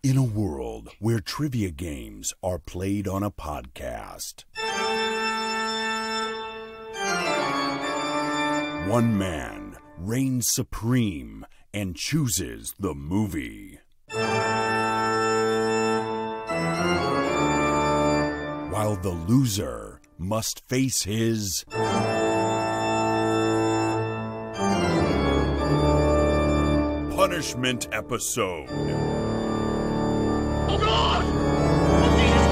In a world where trivia games are played on a podcast, one man reigns supreme and chooses the movie, while the loser must face his punishment episode. Oh God! Oh Jesus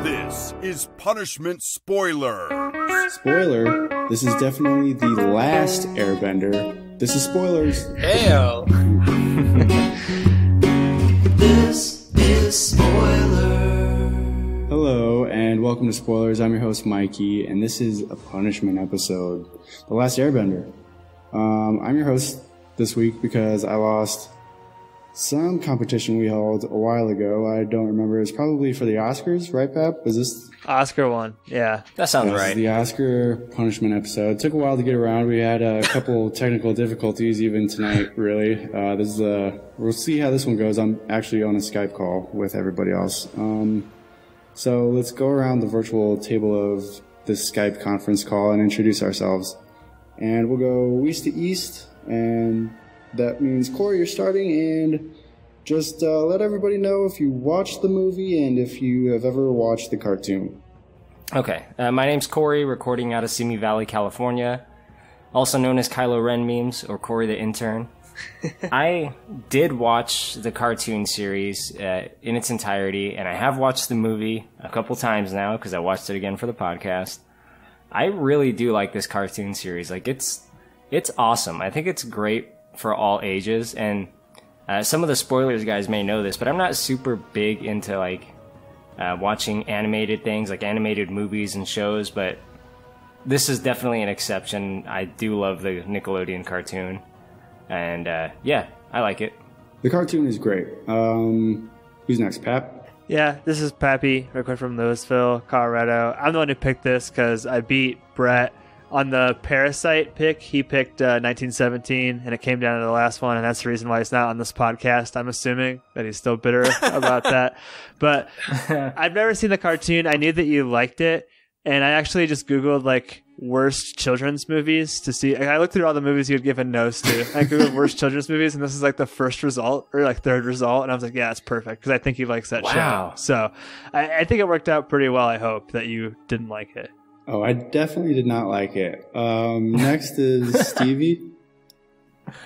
Christ! This is Punishment Spoiler. Spoiler, this is definitely the last Airbender. This is Spoilers. Heyo! This is Spoiler. Hello, and welcome to Spoilers. I'm your host, Mikey, and this is a punishment episode. The last Airbender. I'm your host this week because I lost some competition we held a while ago. I don't remember. It's probably for the Oscars, right, Pap? Is this Oscar one? Yeah, That sounds right. the Oscar punishment episode? It took a while to get around. We had a couple technical difficulties even tonight, really. We'll see how this one goes. I'm actually on a Skype call with everybody else. So let's go around the virtual table of this Skype conference call and introduce ourselves. And we'll go east to east, and that means Corey, you're starting, and just let everybody know if you watched the movie and if you have ever watched the cartoon. Okay, my name's Corey, recording out of Simi Valley, California, also known as Kylo Ren memes, or Corey the Intern. I did watch the cartoon series in its entirety, and I have watched the movie a couple times now because I watched it again for the podcast. I really do like this cartoon series. Like, it's awesome. I think it's great for all ages, and some of the spoilers guys may know this, but I'm not super big into like watching animated things, like animated movies and shows, but this is definitely an exception. I do love the Nickelodeon cartoon. And, yeah, I like it. The cartoon is great. Who's next, Pap? yeah. This is Pappy, recording from Louisville, Colorado. I'm the one who picked this because I beat Brett on the Parasite pick. He picked 1917, and it came down to the last one, and that's the reason why he's not on this podcast. I'm assuming that he's still bitter about that. But I've never seen the cartoon. I knew that you liked it, and I actually just Googled, like, worst children's movies to see. I looked through all the movies you had given no's to. I googled worst children's movies, and this is like the first result or like third result, and I was like, yeah, it's perfect because I think he likes that show. So I think it worked out pretty well. I hope that you didn't like it. Oh, I definitely did not like it. Next is Stevie.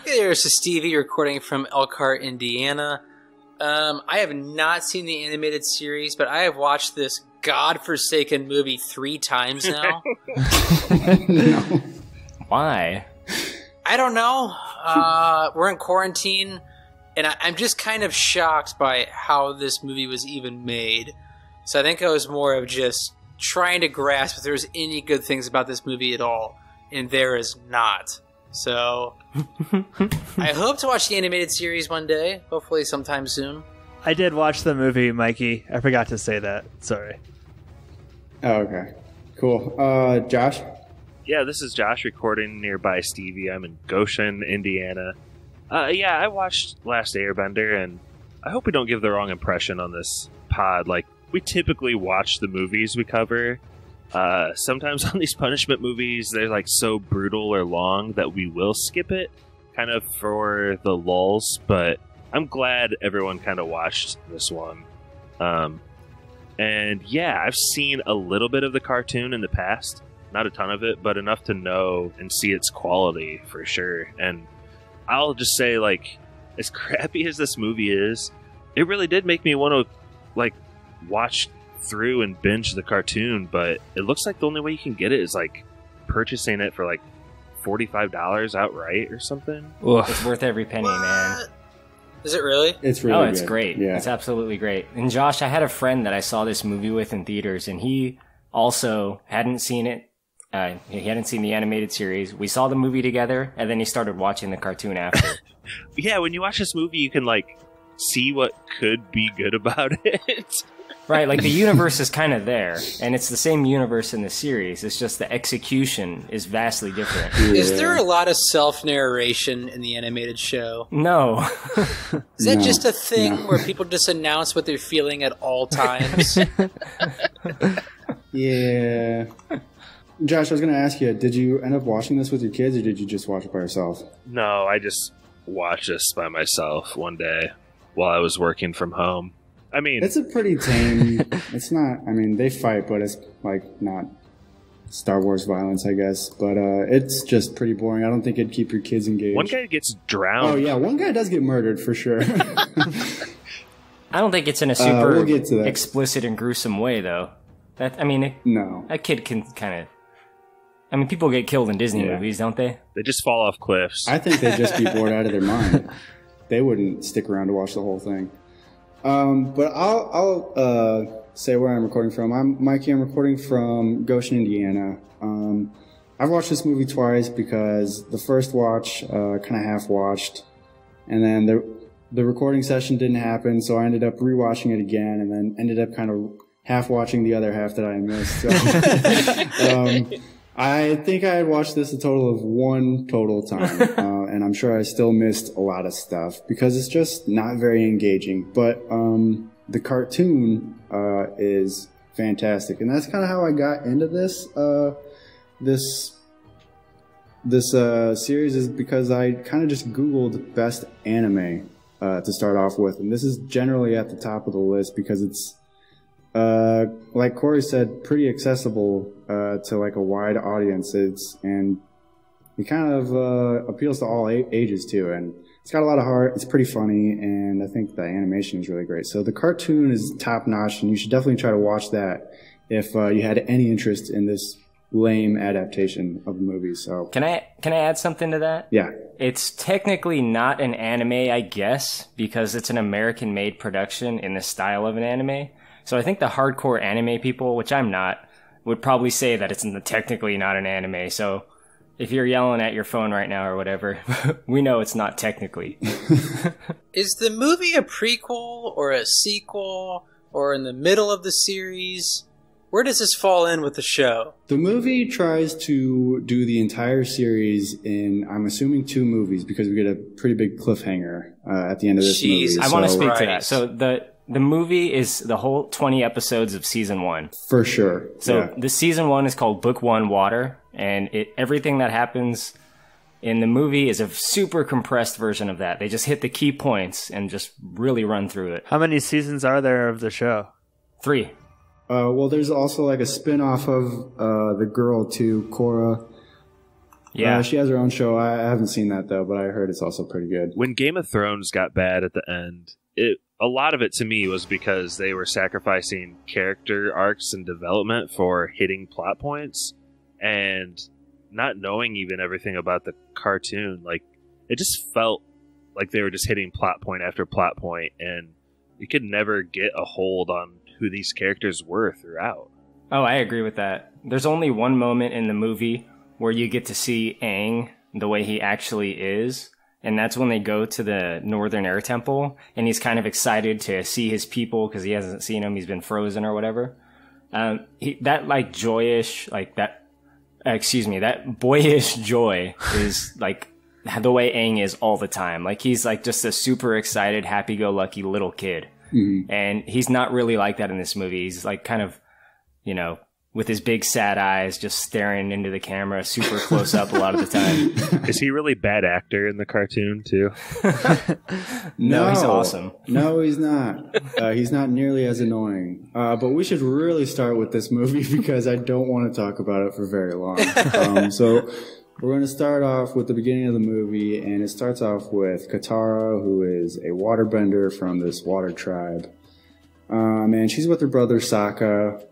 Hey there, this is Stevie recording from Elkhart, Indiana. I have not seen the animated series, but I have watched this godforsaken movie 3 times now. No. Why? I don't know. We're in quarantine, and I'm just kind of shocked by how this movie was even made. So I think I was more of just trying to grasp if there was any good things about this movie at all, and there is not. So I hope to watch the animated series one day, hopefully sometime soon. I did watch the movie, Mikey. I forgot to say that. Sorry. Oh, okay. Cool. Josh? Yeah, this is Josh recording nearby Stevie. I'm in Goshen, Indiana. Yeah, I watched Last Airbender, and I hope we don't give the wrong impression on this pod. Like, we typically watch the movies we cover. Sometimes on these punishment movies, they're like so brutal or long that we will skip it, kind of for the lulls, but I'm glad everyone kind of watched this one. And yeah, I've seen a little bit of the cartoon in the past. Not a ton of it, but enough to know and see its quality for sure. And I'll just say, like, as crappy as this movie is, it really did make me want to, like, watch through and binge the cartoon. But it looks like the only way you can get it is, like, purchasing it for, like, $45 outright or something. Ugh. It's worth every penny, man. Is it really? It's really it's good. great. Yeah. It's absolutely great. And Josh, I had a friend that I saw this movie with in theaters, and he also hadn't seen it. He hadn't seen the animated series. We saw the movie together, and then he started watching the cartoon after. Yeah, when you watch this movie, you can, like, see what could be good about it. Right, like the universe is kind of there, and it's the same universe in the series. It's just the execution is vastly different. Is there a lot of self-narration in the animated show? No. Is that just a thing where people just announce what they're feeling at all times? Yeah. Josh, I was going to ask you, did you end up watching this with your kids, or did you just watch it by yourself? No, I just watched this by myself one day while I was working from home. I mean, It's a pretty tame... It's not... I mean, they fight, but it's, like, not Star Wars violence, I guess. But it's just pretty boring. I don't think it'd keep your kids engaged. one guy gets drowned. Oh, yeah. One guy does get murdered, for sure. I don't think it's in a super explicit and gruesome way, though. No. A kid can kind of... I mean, people get killed in Disney movies, don't they? They just fall off cliffs. I think they'd just be bored out of their mind. They wouldn't stick around to watch the whole thing. But I'll say where I'm recording from. I'm Mikey. I'm recording from Goshen, Indiana. I've watched this movie twice because the first watch kind of half-watched, and then the recording session didn't happen, so I ended up rewatching it again, and then ended up kind of half-watching the other half that I missed. So, I think I had watched this a total of one total time, and I'm sure I still missed a lot of stuff because it's just not very engaging. But the cartoon is fantastic, and that's kind of how I got into this series, is because I kind of just Googled best anime to start off with, and this is generally at the top of the list because it's like Corey said, pretty accessible to like a wide audience, and it kind of appeals to all ages too, and it's got a lot of heart. It's pretty funny, and I think the animation is really great. So the cartoon is top notch, and you should definitely try to watch that if you had any interest in this lame adaptation of the movie. So can I add something to that? Yeah, it's technically not an anime, I guess, because it's an American-made production in the style of an anime. So I think the hardcore anime people, which I'm not, would probably say that it's technically not an anime. So if you're yelling at your phone right now or whatever, we know it's not technically. Is the movie a prequel or a sequel or in the middle of the series? Where does this fall in with the show? The movie tries to do the entire series in, I'm assuming, 2 movies, because we get a pretty big cliffhanger at the end of this movie. I want to speak to that. So the movie is the whole 20 episodes of season 1. For sure. So the season 1 is called Book 1 Water, and everything that happens in the movie is a super compressed version of that. They just hit the key points and just really run through it. How many seasons are there of the show? 3. Well, there's also like a spin-off of the girl too, Cora. Yeah. She has her own show. I haven't seen that though, but I heard it's also pretty good. When Game of Thrones got bad at the end, a lot of it to me was because they were sacrificing character arcs and development for hitting plot points, and not knowing even everything about the cartoon. Like, it just felt like they were just hitting plot point after plot point, and you could never get a hold on who these characters were throughout. Oh, I agree with that. There's only one moment in the movie where you get to see Aang the way he actually is, and that's when they go to the Northern Air Temple, and he's kind of excited to see his people because he hasn't seen them. He's been frozen or whatever. That boyish joy is like the way Aang is all the time. Like, he's like just a super excited, happy-go-lucky little kid. Mm-hmm. And he's not really like that in this movie. He's like kind of, with his big sad eyes just staring into the camera super close up a lot of the time. Is he a really bad actor in the cartoon too? No, he's awesome. No, he's not. He's not nearly as annoying. But we should really start with this movie because I don't want to talk about it for very long. So we're going to start off with the beginning of the movie, and it starts off with Katara, who is a waterbender from this water tribe. And she's with her brother Sokka,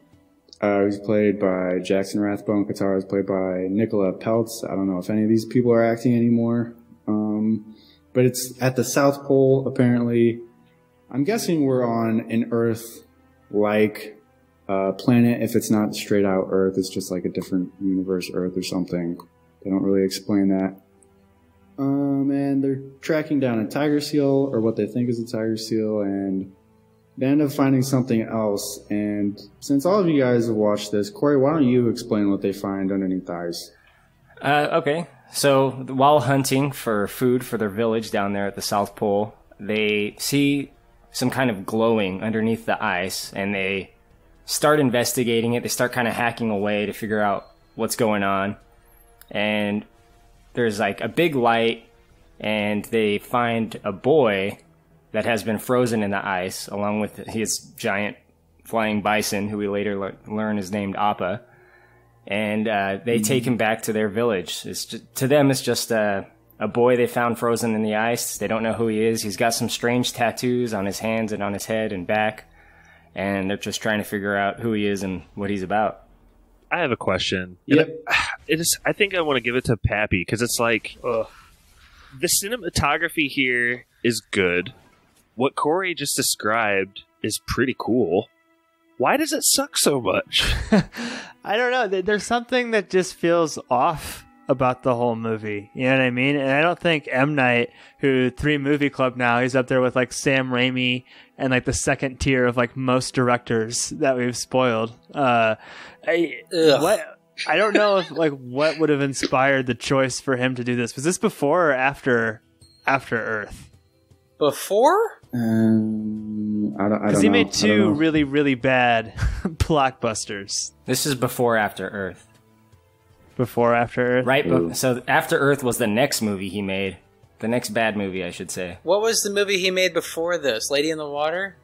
who's played by Jackson Rathbone. Katara is played by Nicola Peltz. I don't know if any of these people are acting anymore. But it's at the South Pole, apparently. I'm guessing we're on an Earth-like planet. If it's not straight out Earth, it's just like a different universe Earth or something. They don't really explain that. And they're tracking down a tiger seal, or what they think is a tiger seal, and they end up finding something else. And since all of you guys have watched this, Corey, why don't you explain what they find underneath the ice? Okay. So while hunting for food for their village down there at the South Pole, they see some kind of glowing underneath the ice, and they start investigating it. They start kind of hacking away to figure out what's going on. And there's like a big light, and they find a boy that has been frozen in the ice, along with his giant flying bison, who we later learn is named Appa. And they take him back to their village. To them, it's just a boy they found frozen in the ice. They don't know who he is. He's got some strange tattoos on his hands and on his head and back. And they're just trying to figure out who he is and what he's about. I have a question. Yep. I think I want to give it to Pappy, because it's like, the cinematography here is good. What Corey just described is pretty cool. Why does it suck so much? I don't know. There's something that just feels off about the whole movie. You know what I mean? And I don't think M. Night, who 3 Movie Club now, he's up there with like Sam Raimi and like the second tier of like most directors that we've spoiled. I don't know if like what would have inspired the choice for him to do this. Was this before or after Earth? Before? I don't know. Because he made 2 really, really bad blockbusters. This is before After Earth. Before After Earth? Right, but, so After Earth was the next movie he made. The next bad movie, I should say. What was the movie he made before this? Lady in the Water?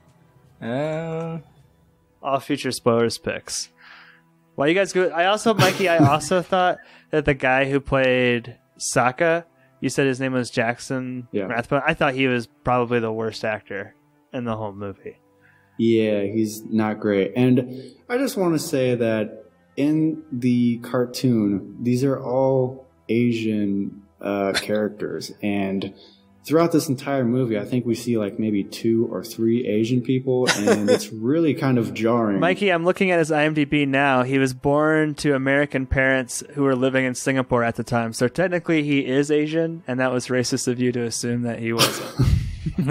All future spoilers picks. Well, you guys go. Mikey, I also thought that the guy who played Sokka, you said his name was Jackson Rathbone. I thought he was probably the worst actor in the whole movie. Yeah, he's not great. And I just want to say that in the cartoon, these are all Asian characters. And throughout this entire movie, I think we see like maybe 2 or 3 Asian people, and it's really kind of jarring. Mikey, I'm looking at his IMDb now. He was born to American parents who were living in Singapore at the time. So technically he is Asian, and that was racist of you to assume that he wasn't. All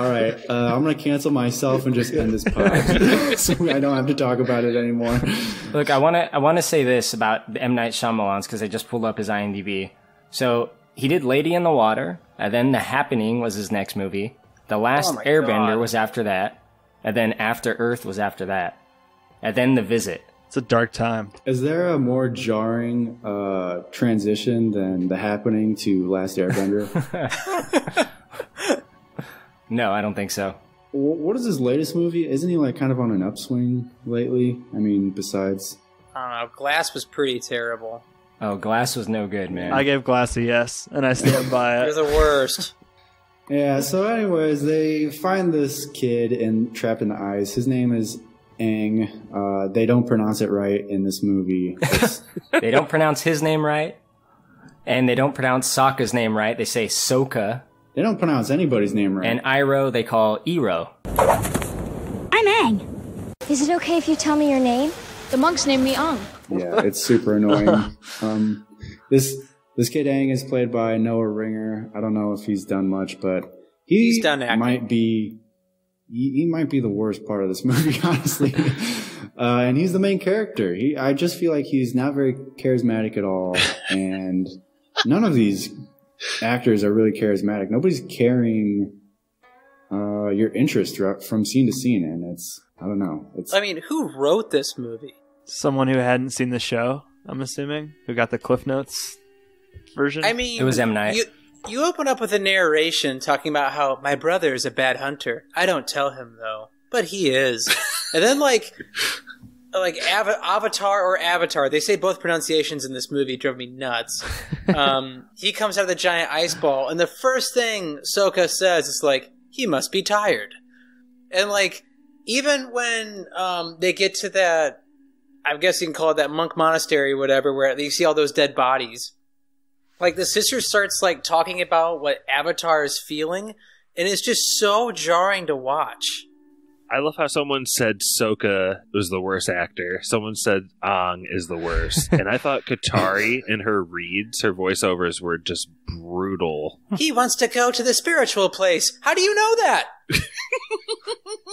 right, I'm going to cancel myself and just end this pod so I don't have to talk about it anymore. Look, I want to say this about the M. Night Shyamalan's, because I just pulled up his IMDb. So he did Lady in the Water, and then The Happening was his next movie. The Last Airbender was after that, and then After Earth was after that, and then The Visit. It's a dark time. Is there a more jarring transition than The Happening to Last Airbender? No, I don't think so. What is his latest movie? Isn't he like kind of on an upswing lately? I mean, besides... I don't know. Glass was pretty terrible. Oh, Glass was no good, man. I gave Glass a yes, and I stand by it. You're the worst. Yeah, so anyways, they find this kid trapped in the ice. His name is Aang. They don't pronounce it right in this movie. They don't pronounce his name right, and they don't pronounce Sokka's name right. They say Sokka. They don't pronounce anybody's name right. And Iroh they call Ero. I'm Aang. Is it okay if you tell me your name? The monks named me Aang. Yeah, it's super annoying. This kid Aang is played by Noah Ringer. I don't know if he's done much, but he's done acting. He might be the worst part of this movie, honestly. And he's the main character. I just feel like he's not very charismatic at all, and none of these actors are really charismatic. Nobody's carrying your interest from scene to scene, and I don't know. I mean, who wrote this movie? Someone who hadn't seen the show, I'm assuming, who got the Cliff Notes version. I mean, it was M. Night. You open up with a narration talking about how my brother is a bad hunter. I don't tell him though, but he is. And then like Avatar. They say both pronunciations in this movie. It drove me nuts. He comes out of the giant ice ball, and the first thing Sokka says is like, he must be tired. And like, even when they get to that, I guess you can call it that monk monastery or whatever, where you see all those dead bodies. Like, the sister starts like talking about what Avatar is feeling, and it's just so jarring to watch. I love how someone said Sokka was the worst actor. Someone said Aang is the worst. And I thought Katari in her reads, her voiceovers were just brutal. He wants to go to the spiritual place. How do you know that?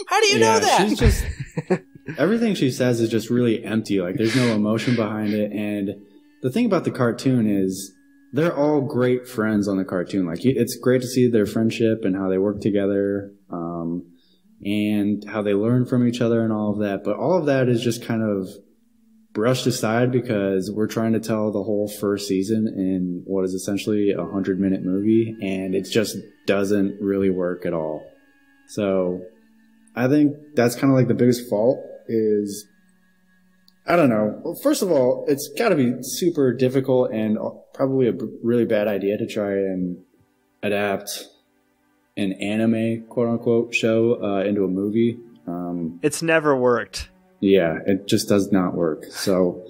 How do you know that? She's just everything she says is just really empty. Like there's no emotion behind it. And the thing about the cartoon is they're all great friends on the cartoon. Like it's great to see their friendship and how they work together, and how they learn from each other and all of that. But all of that is just kind of brushed aside because we're trying to tell the whole first season in what is essentially a 100-minute movie, and it just doesn't really work at all. So I think that's kind of like the biggest fault is, I don't know. Well, first of all, it's got to be super difficult and probably a really bad idea to try and adapt an anime, quote unquote, show into a movie. It's never worked. Yeah, it just does not work. So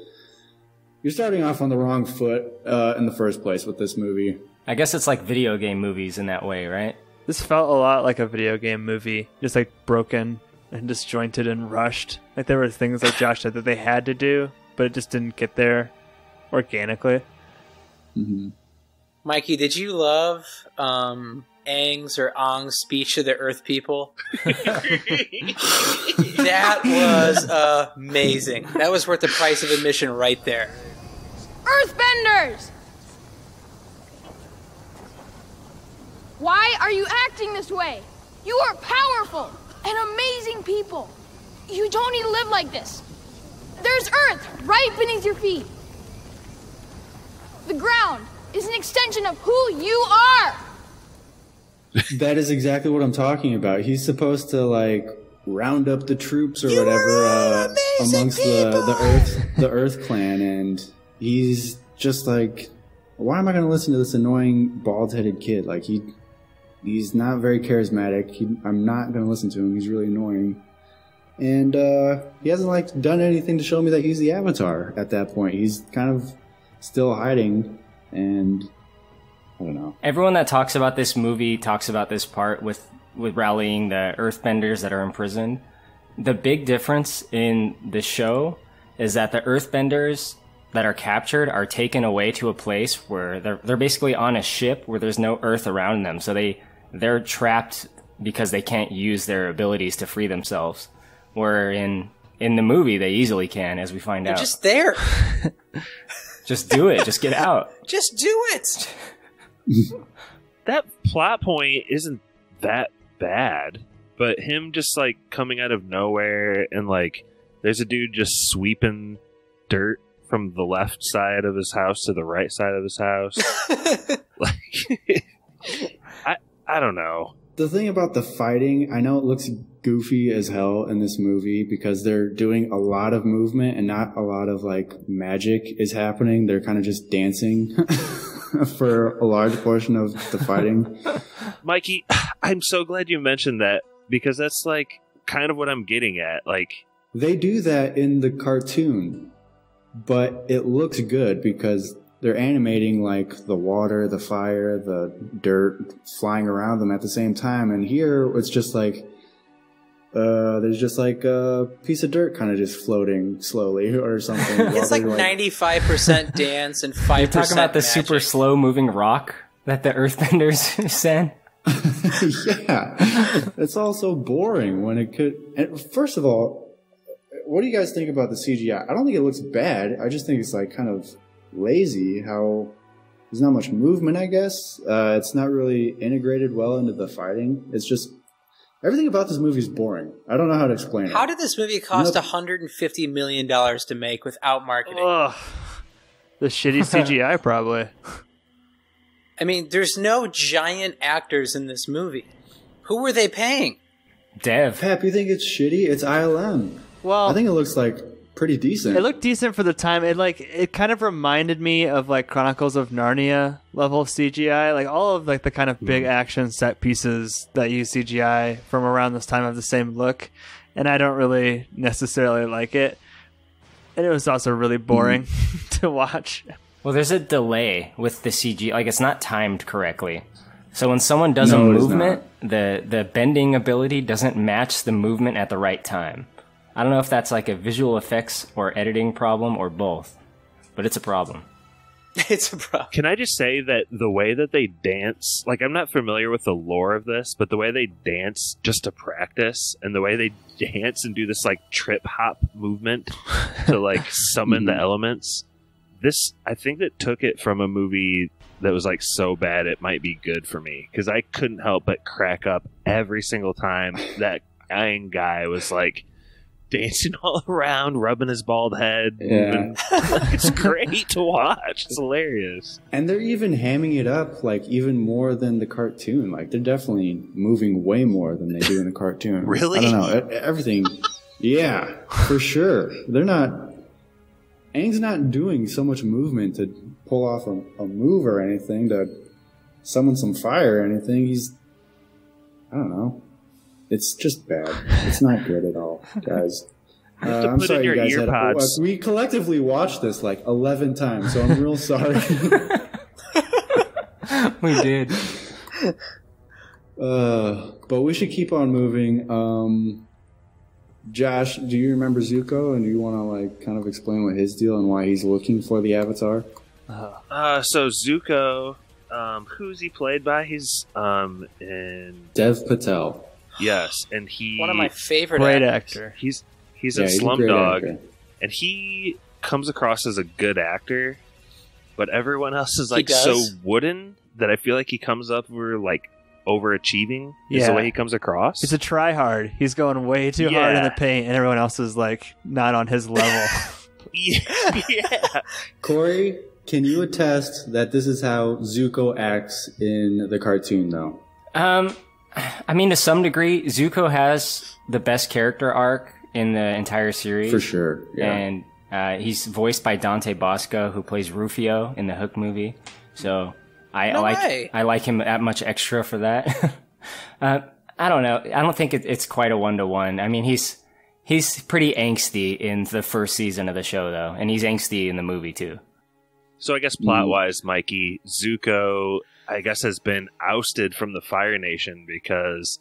you're starting off on the wrong foot in the first place with this movie. I guess it's like video game movies in that way, right? This felt a lot like a video game movie, just like broken and disjointed and rushed. Like there were things, like Josh said, that they had to do, but it just didn't get there organically. Mm-hmm. Mikey, did you love Aang's or Aang's speech to the Earth people? That was amazing. That was worth the price of admission right there. Earthbenders! Why are you acting this way? You are powerful and amazing people. You don't need to live like this. There's Earth right beneath your feet. The ground is an extension of who you are. That is exactly what I'm talking about. He's supposed to like round up the troops or whatever amongst the Earth clan, and he's just like, why am I going to listen to this annoying bald-headed kid? Like he's not very charismatic. I'm not going to listen to him. He's really annoying, and he hasn't like done anything to show me that he's the Avatar. At that point, he's kind of still hiding, and I don't know. Everyone that talks about this movie talks about this part with rallying the Earthbenders that are imprisoned. The big difference in the show is that the Earthbenders that are captured are taken away to a place where they're basically on a ship where there's no Earth around them. So they're trapped because they can't use their abilities to free themselves. Where in the movie they easily can, as we find out. They're just there. Just do it. Just get out. Just do it. That plot point isn't that bad, but him just like coming out of nowhere and like there's a dude just sweeping dirt from the left side of his house to the right side of his house. Like I don't know. The thing about the fighting, I know it looks goofy as hell in this movie because they're doing a lot of movement and not a lot of like magic is happening. They're kind of just dancing for a large portion of the fighting. Mikey, I'm so glad you mentioned that because that's like kind of what I'm getting at. Like they do that in the cartoon, but it looks good because they're animating like the water, the fire, the dirt flying around them at the same time. And here it's just like there's just like a piece of dirt kind of just floating slowly or something. It's like 95% dance and 5% You're talking about the magic. super slow moving rock that the Earthbenders send? Yeah. It's all so boring when it could... And first of all, what do you guys think about the CGI? I don't think it looks bad. I just think it's like kind of lazy how there's not much movement, I guess. It's not really integrated well into the fighting. It's just... Everything about this movie is boring. I don't know how to explain it. How did this movie cost $150 million to make without marketing? Ugh. The shitty CGI, probably. I mean, there's no giant actors in this movie. Who were they paying? Dev. Pep, you think it's shitty? It's ILM. Well, I think it looks like pretty decent. It looked decent for the time. It kind of reminded me of like Chronicles of Narnia level of CGI. Like all of like the kind of big action set pieces that use CGI from around this time have the same look, and I don't really necessarily like it. And it was also really boring to watch. Well, there's a delay with the CG. Like it's not timed correctly. So when someone does a movement, the bending ability doesn't match the movement at the right time. I don't know if that's like a visual effects or editing problem or both, but it's a problem. It's a problem. Can I just say that the way that they dance, like I'm not familiar with the lore of this, but the way they dance just to practice and the way they dance and do this like trip hop movement to like summon the elements, this, I think that took it from a movie that was like so bad it might be good for me, because I couldn't help but crack up every single time that Aang guy was like dancing all around, rubbing his bald head. Yeah. It's great to watch. It's hilarious. And they're even hamming it up, like, even more than the cartoon. Like, they're definitely moving way more than they do in the cartoon. Really? I don't know. Everything. Yeah, for sure. They're not... Aang's not doing so much movement to pull off a move or anything, to summon some fire or anything. He's... I don't know. It's just bad. It's not good at all, guys. I'm sorry you guys had... we collectively watched this like 11 times, so I'm real sorry. We did. But we should keep on moving. Josh, do you remember Zuko, and do you want to like kind of explain what his deal and why he's looking for the Avatar? So Zuko, who's he played by? He's in Dev Patel. Yes, and he One of my favorite Great actors. actor. He's Yeah, in he's a great Slumdog, actor. and he comes across as a good actor, but everyone else is like does. so wooden that I feel like he comes up over like overachieving. Is the Yeah. way he comes across. He's a try-hard. He's going way too hard in the paint, and everyone else is like not on his level. yeah. Corey, can you attest that this is how Zuko acts in the cartoon, though? I mean, to some degree, Zuko has the best character arc in the entire series. For sure, yeah. And he's voiced by Dante Bosco, who plays Rufio in the Hook movie. So I like him that much extra for that. I don't know. I don't think it's quite a 1-to-1. I mean, he's pretty angsty in the first season of the show, though, and he's angsty in the movie too. So I guess plot-wise, Mikey, Zuko, I guess, has been ousted from the Fire Nation because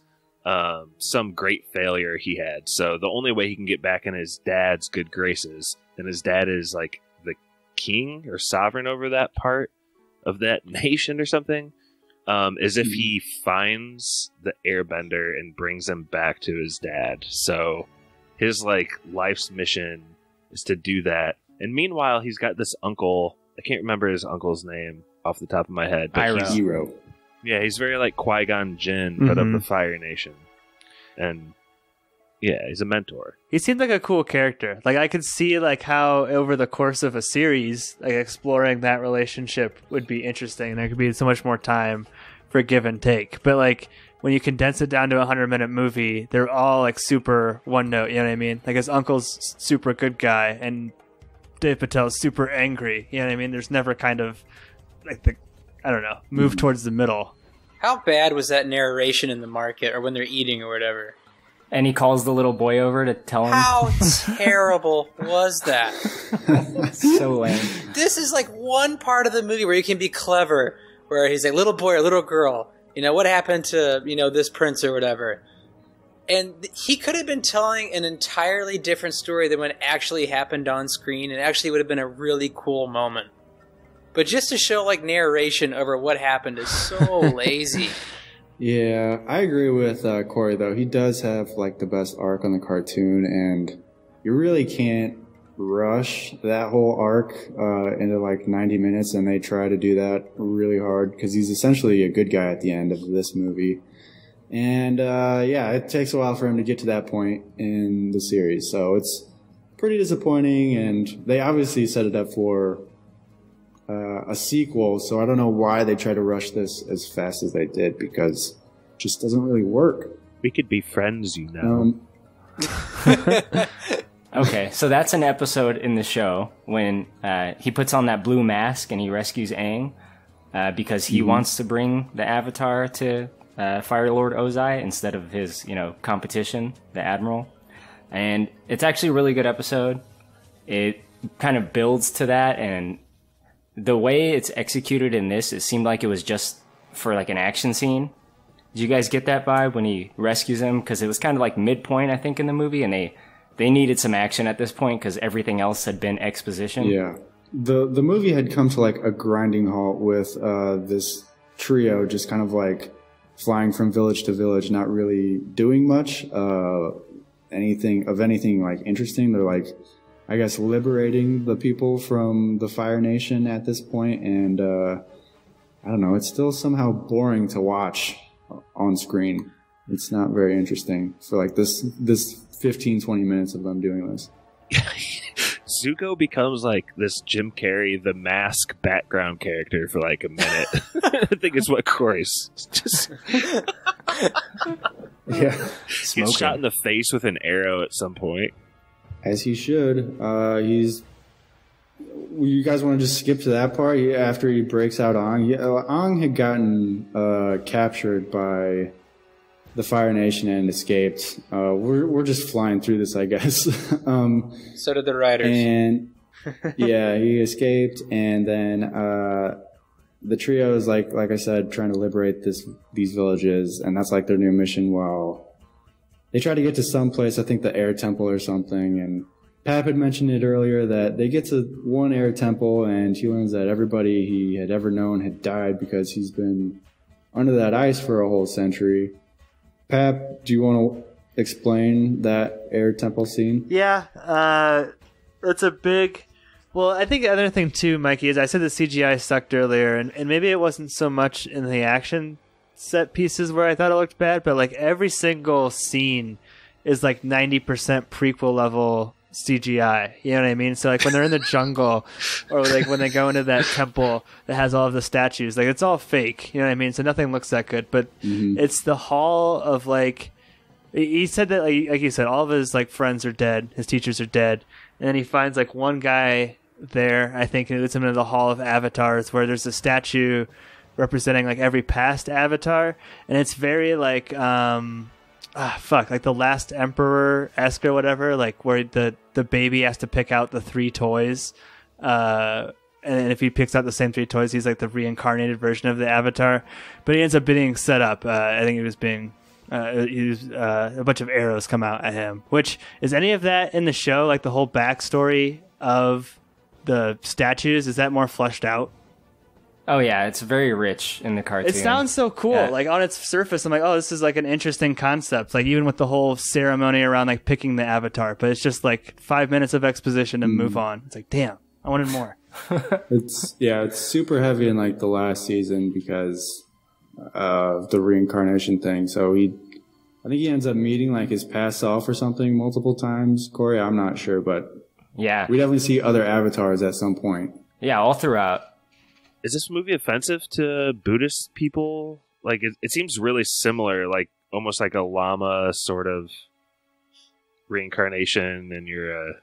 some great failure he had. So the only way he can get back in his dad's good graces, and his dad is like the king or sovereign over that part of that nation or something, is if he finds the Airbender and brings him back to his dad. So his like life's mission is to do that. And meanwhile, he's got this uncle. I can't remember his uncle's name off the top of my head. But Hero. Yeah, he's very like Qui-Gon Jinn, but of the Fire Nation. And yeah, he's a mentor. He seemed like a cool character. Like, I could see like how over the course of a series, like exploring that relationship would be interesting, and there could be so much more time for give and take. But like when you condense it down to a 100-minute movie, they're all like super one note. You know what I mean? Like his uncle's super good guy, and Dave Patel's super angry. You know what I mean? There's never kind of like the, I don't know, move towards the middle. How bad was that narration in the market, or when they're eating or whatever? And he calls the little boy over to tell him. How terrible was that? So lame. This is like one part of the movie where you can be clever, where he's like, little boy or little girl, you know, what happened to, you know, this prince or whatever. And he could have been telling an entirely different story than what actually happened on screen, and actually would have been a really cool moment. But just to show like narration over what happened is so lazy. Yeah, I agree with Corey, though. He does have like the best arc on the cartoon, and you really can't rush that whole arc into like 90 minutes, and they try to do that really hard because he's essentially a good guy at the end of this movie. And yeah, it takes a while for him to get to that point in the series, so it's pretty disappointing, and they obviously set it up for a sequel, so I don't know why they try to rush this as fast as they did, because it just doesn't really work. We could be friends, you know. Okay, so that's an episode in the show when he puts on that blue mask and he rescues Aang because he wants to bring the Avatar to Fire Lord Ozai instead of his, you know, competition, the Admiral. And it's actually a really good episode. It kind of builds to that, and the way it's executed in this, it seemed like it was just for like an action scene. Did you guys get that vibe when he rescues him? Because it was kind of like midpoint, I think, in the movie, and they needed some action at this point because everything else had been exposition. Yeah. the movie had come to like a grinding halt with this trio just kind of like flying from village to village, not really doing much anything like interesting. They're like, I guess, liberating the people from the Fire Nation at this point, and I don't know, it's still somehow boring to watch on screen. It's not very interesting for like this 15-20 minutes of them doing this. Zuko becomes like this Jim Carrey, the Mask background character for like a minute. I think it's what Corey's just gets shot in the face with an arrow at some point. As he should. You guys want to just skip to that part after he breaks out Aang? Yeah, Aang had gotten captured by the Fire Nation and escaped. We're just flying through this, I guess. So did the writers. And yeah, he escaped, and then the trio is like I said, trying to liberate these villages, and that's like their new mission. While they try to get to some place, I think the air temple or something, and Pap had mentioned it earlier that they get to one air temple, and he learns that everybody he had ever known had died because he's been under that ice for a whole century. Pap, do you want to explain that air temple scene? Yeah, it's a big... Well, I think the other thing too, Mikey, is I said the CGI sucked earlier, and maybe it wasn't so much in the action set pieces where I thought it looked bad, but like every single scene is like 90% prequel level CGI. You know what I mean? So like when they're in the jungle, or like when they go into that temple that has all of the statues, like it's all fake. You know what I mean? So nothing looks that good. But it's the hall of like, he said that like you said, all of his like friends are dead, his teachers are dead, and then he finds like one guy there, I think, and it leads him into the hall of avatars where there's a statue representing like every past avatar, and it's very like like the Last Emperor-esque or whatever, like where the baby has to pick out the 3 toys, and if he picks out the same 3 toys, he's like the reincarnated version of the avatar, but he ends up being set up. I think he was a bunch of arrows come out at him. Which, is any of that in the show, like the whole backstory of the statues, is that more fleshed out? Oh yeah, it's very rich in the cartoon. It sounds so cool. Yeah. Like on its surface, I'm like, oh, this is like an interesting concept. Like even with the whole ceremony around like picking the avatar, but it's just like 5 minutes of exposition and move on. It's like, damn, I wanted more. It's super heavy in like the last season because of the reincarnation thing. So I think he ends up meeting like his past self or something multiple times. Corey, I'm not sure, but yeah, we definitely see other avatars at some point. Yeah, all throughout. Is this movie offensive to Buddhist people? Like, it seems really similar, like almost like a llama sort of reincarnation, and you're a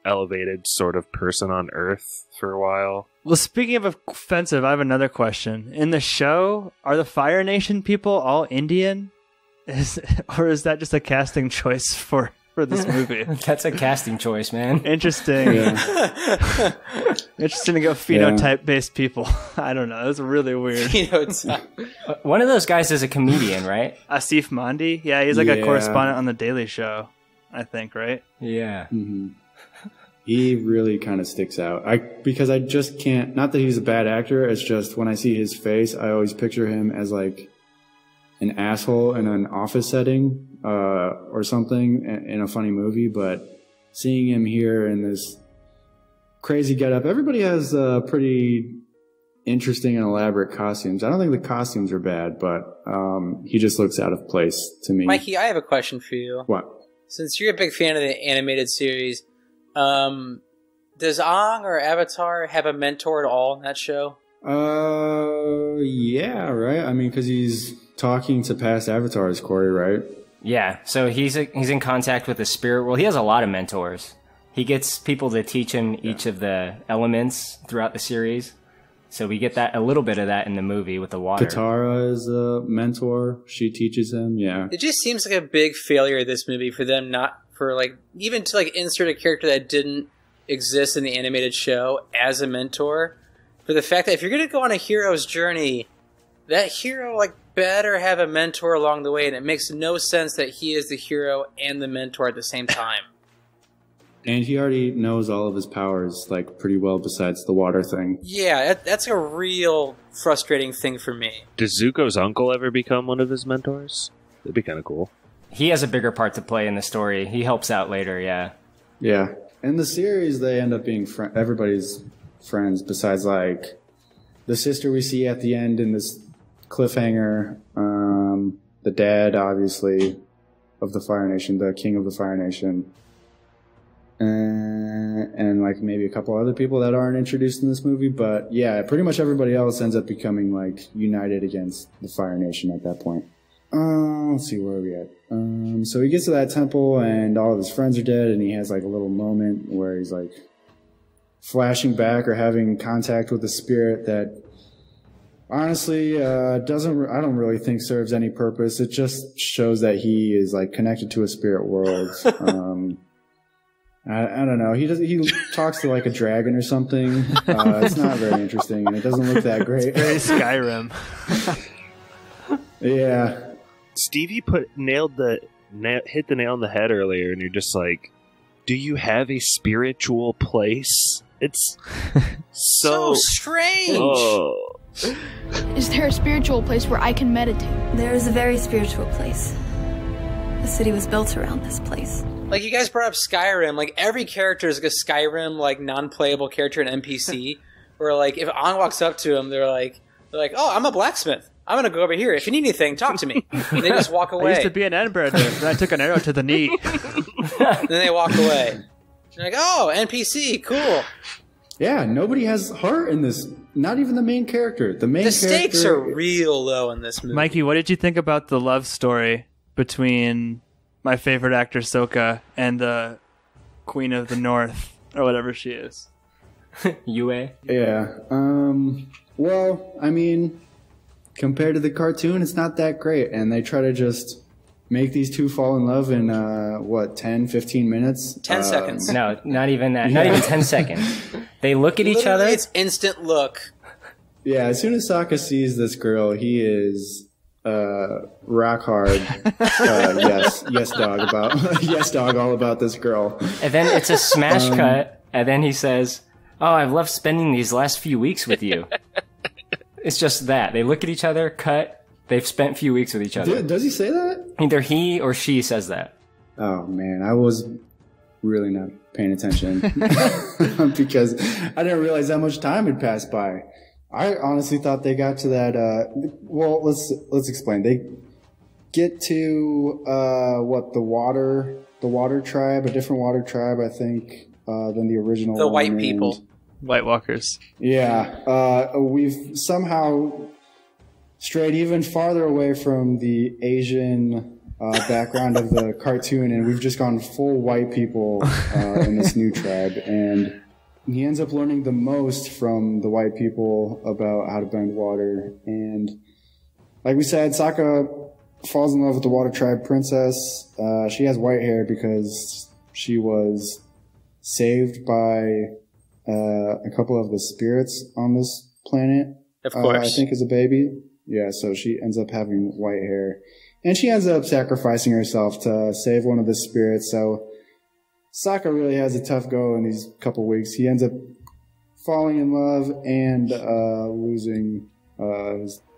elevated sort of person on Earth for a while. Well, speaking of offensive, I have another question. In the show, are the Fire Nation people all Indian? Or is that just a casting choice for this movie? That's a casting choice, man. Interesting. Yeah. Interesting to go phenotype-based people. I don't know. That's really weird. One of those guys is a comedian, right? Asif Mandi? Yeah, he's like a correspondent on The Daily Show, I think, right? Yeah. Mm-hmm. He really kind of sticks out. Because I just can't... Not that he's a bad actor, it's just when I see his face, I always picture him as like an asshole in an office setting or something in a funny movie, but seeing him here in this crazy getup, everybody has pretty interesting and elaborate costumes. I don't think the costumes are bad, but he just looks out of place to me. Mikey, I have a question for you. What? Since you're a big fan of the animated series, does Aang or Avatar have a mentor at all in that show? Yeah, right? I mean, because he's talking to past avatars, Corey, right? Yeah, so he's in contact with the spirit world. He has a lot of mentors. He gets people to teach him each of the elements throughout the series. So we get a little bit of that in the movie with the water. Katara is a mentor. She teaches him, yeah. It just seems like a big failure, this movie, for them even to insert a character that didn't exist in the animated show as a mentor. For the fact that if you're going to go on a hero's journey, that hero better have a mentor along the way, and it makes no sense that he is the hero and the mentor at the same time. And he already knows all of his powers, like, pretty well besides the water thing. Yeah, that's a real frustrating thing for me. Does Zuko's uncle ever become one of his mentors? That'd be kind of cool. He has a bigger part to play in the story. He helps out later, yeah. Yeah. In the series, they end up being everybody's friends besides, like, the sister we see at the end in this cliffhanger, the dad, obviously, of the Fire Nation, the king of the Fire Nation. And like maybe a couple other people that aren't introduced in this movie, but yeah, pretty much everybody else ends up becoming like united against the Fire Nation at that point. Let's see, where are we at? So he gets to that temple and all of his friends are dead, and he has like a little moment where he's like flashing back or having contact with a spirit that honestly I don't really think serves any purpose. It just shows that he is like connected to a spirit world. I don't know. He talks to like a dragon or something. It's not very interesting, and it doesn't look that great. It's very Skyrim. Yeah. Stevie hit the nail on the head earlier, and you're just like, do you have a spiritual place? It's so strange. Oh. Is there a spiritual place where I can meditate? There is a very spiritual place. The city was built around this place. Like, you guys brought up Skyrim. Like, every character is like a Skyrim, like, non-playable character, an NPC. Where, like, if Aang walks up to him, they're like, oh, I'm a blacksmith. I'm going to go over here. If you need anything, talk to me. And they just walk away. I used to be an Airbender, and I took an arrow to the knee. Then they walk away. You're like, oh, NPC, cool. Yeah, nobody has heart in this. Not even the main character. The stakes are real low in this movie. Mikey, what did you think about the love story between my favorite actor Sokka and the Queen of the North, or whatever she is? Yue? Yeah. Well, I mean, compared to the cartoon, it's not that great. And they try to just make these two fall in love in, 10, 15 minutes? 10 seconds. No, not even that. Not even 10 seconds. They look at each other. It's instant look. Yeah, as soon as Sokka sees this girl, he is rock hard. Yes, dog, all about this girl. And then it's a smash cut, and then he says, oh, I've loved spending these last few weeks with you. It's just that. They look at each other, cut, they've spent a few weeks with each other. Does he say that? Either he or she says that. Oh, man, I was really not paying attention because I didn't realize that much time had passed by. I honestly thought they got to that. Well, let's explain. They get to the water tribe, a different water tribe, I think, than the original. The white people, White Walkers. Yeah, we've somehow strayed even farther away from the Asian background of the cartoon, and we've just gone full white people in this new tribe, and he ends up learning the most from the white people about how to bend water. And like we said, Sokka falls in love with the water tribe princess. She has white hair because she was saved by a couple of the spirits on this planet. Of course. I think as a baby. Yeah, so she ends up having white hair. And she ends up sacrificing herself to save one of the spirits, so Sokka really has a tough go in these couple weeks. He ends up falling in love and losing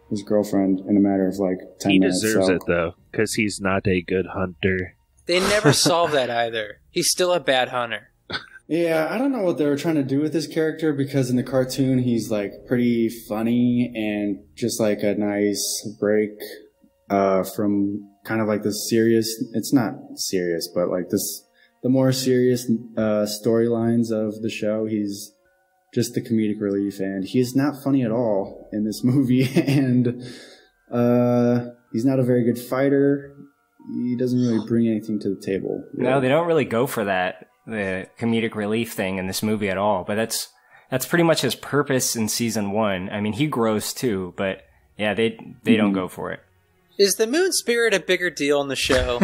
his girlfriend in a matter of like 10 minutes. He deserves it, though, because he's not a good hunter. They never solve that either. He's still a bad hunter. Yeah, I don't know what they were trying to do with this character, because in the cartoon he's like pretty funny and just like a nice break from kind of like this serious, it's not serious, but like this, the more serious storylines of the show. He's just the comedic relief, and he's not funny at all in this movie. And he's not a very good fighter. He doesn't really bring anything to the table. No, they don't really go for that, the comedic relief thing in this movie at all. But that's pretty much his purpose in season 1. I mean, he grows too, but yeah, they don't go for it. Is the moon spirit a bigger deal in the show?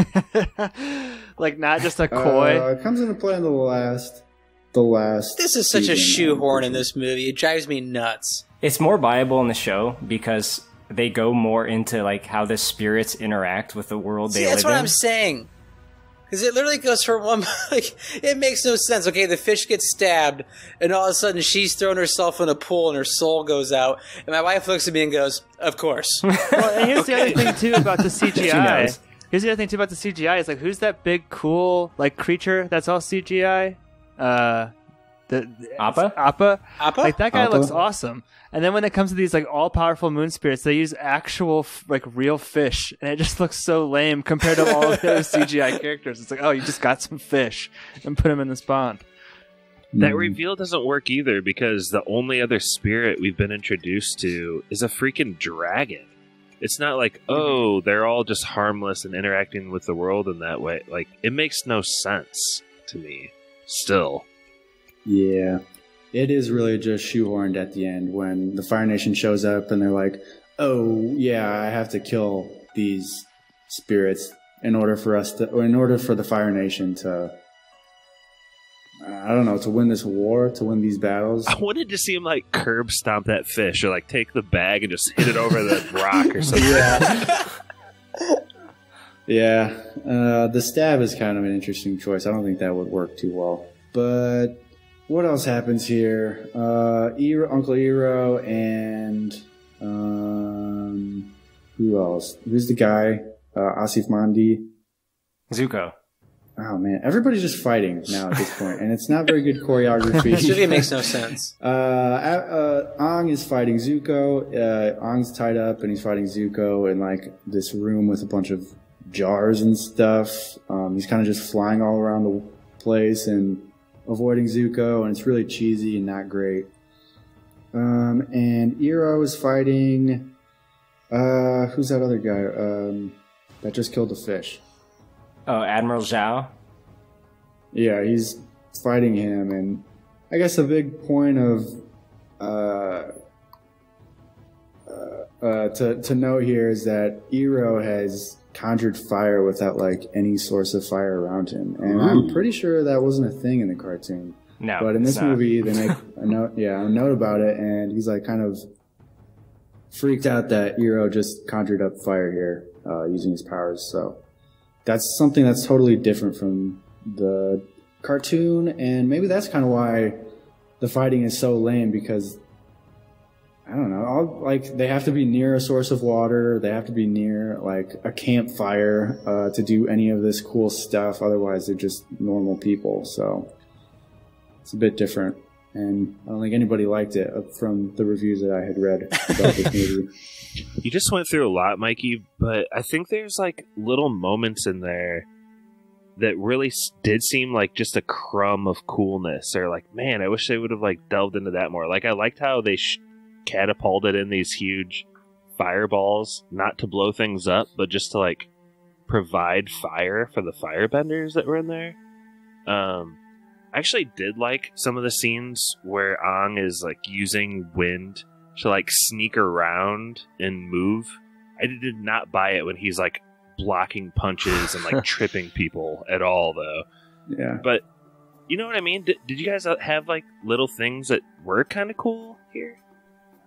Like, not just a koi? It comes into play in the last This is such a season, shoehorn in this movie. It drives me nuts. It's more viable in the show because they go more into like how the spirits interact with the world they live in. That's what I'm saying. Because it literally goes from one, like, it makes no sense. Okay, the fish gets stabbed, and all of a sudden she's thrown herself in a pool and her soul goes out. And my wife looks at me and goes, "Of course." Well, and here's the other thing, too, about the She CGI. knows. Here's the other thing, too, about the CGI. Is like, who's that big, cool, like, creature that's all CGI? Appa? Appa? Appa? Like, that guy Appa? looks awesome. And then when it comes to these, like, all-powerful moon spirits, they use actual, like, real fish. And it just looks so lame compared to all of those CGI characters. It's like, oh, you just got some fish and put them in this pond. That reveal doesn't work either because the only other spirit we've been introduced to is a freaking dragon. It's not like, oh, they're all just harmless and interacting with the world in that way. Like, it makes no sense to me. Still. Yeah. It is really just shoehorned at the end when the Fire Nation shows up and they're like, oh, yeah, I have to kill these spirits in order for the Fire Nation to, I don't know, to win this war, to win these battles. I wanted to see him, like, curb stomp that fish or, like, take the bag and just hit it over the rock or something. Yeah. The stab is kind of an interesting choice. I don't think that would work too well. But what else happens here? Uncle Iroh and who else? Who's the guy? Asif Mandi. Zuko. Oh man, everybody's just fighting now at this point, and it's not very good choreography. This really makes no sense. Aang is fighting Zuko. Aang's tied up, and he's fighting Zuko in like this room with a bunch of jars and stuff. He's kind of just flying all around the place and avoiding Zuko, and it's really cheesy and not great. And Iroh is fighting. Who's that other guy? That just killed the fish. Oh, Admiral Zhao? Yeah, he's fighting him, and I guess a big point of to note here is that Iroh has conjured fire without like any source of fire around him, and I'm pretty sure that wasn't a thing in the cartoon. No, but in this it's not. movie, they make a note about it, and he's like kind of freaked out that Iroh just conjured up fire here using his powers. So that's something that's totally different from the cartoon, and maybe that's kind of why the fighting is so lame, because I don't know, like they have to be near a source of water, they have to be near like a campfire to do any of this cool stuff, otherwise they're just normal people. So it's a bit different, and I don't think anybody liked it from the reviews that I had read about this movie. You just went through a lot, Mikey, but I think there's like little moments in there that really did seem like just a crumb of coolness, or like, man, I wish they would have like delved into that more. Like, I liked how they catapulted in these huge fireballs, not to blow things up, but just to like provide fire for the firebenders that were in there. I actually did like some of the scenes where Aang is like using wind to like sneak around and move. I did not buy it when he's like blocking punches and like tripping people at all, though. Yeah. But you know what I mean? Did you guys have like little things that were kind of cool here?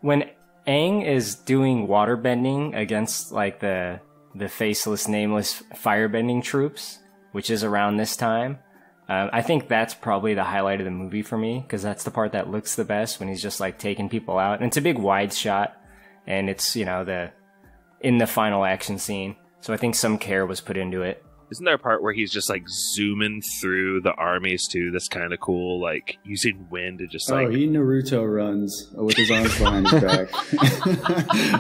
When Aang is doing waterbending against like the faceless, nameless firebending troops, which is around this time, I think that's probably the highlight of the movie for me, because that's the part that looks the best, when he's just like taking people out. And it's a big wide shot, and it's, you know, in the final action scene. So I think some care was put into it. Isn't there a part where he's just like zooming through the armies too? That's kind of cool, like using wind to just like. He Naruto runs with his arms behind his back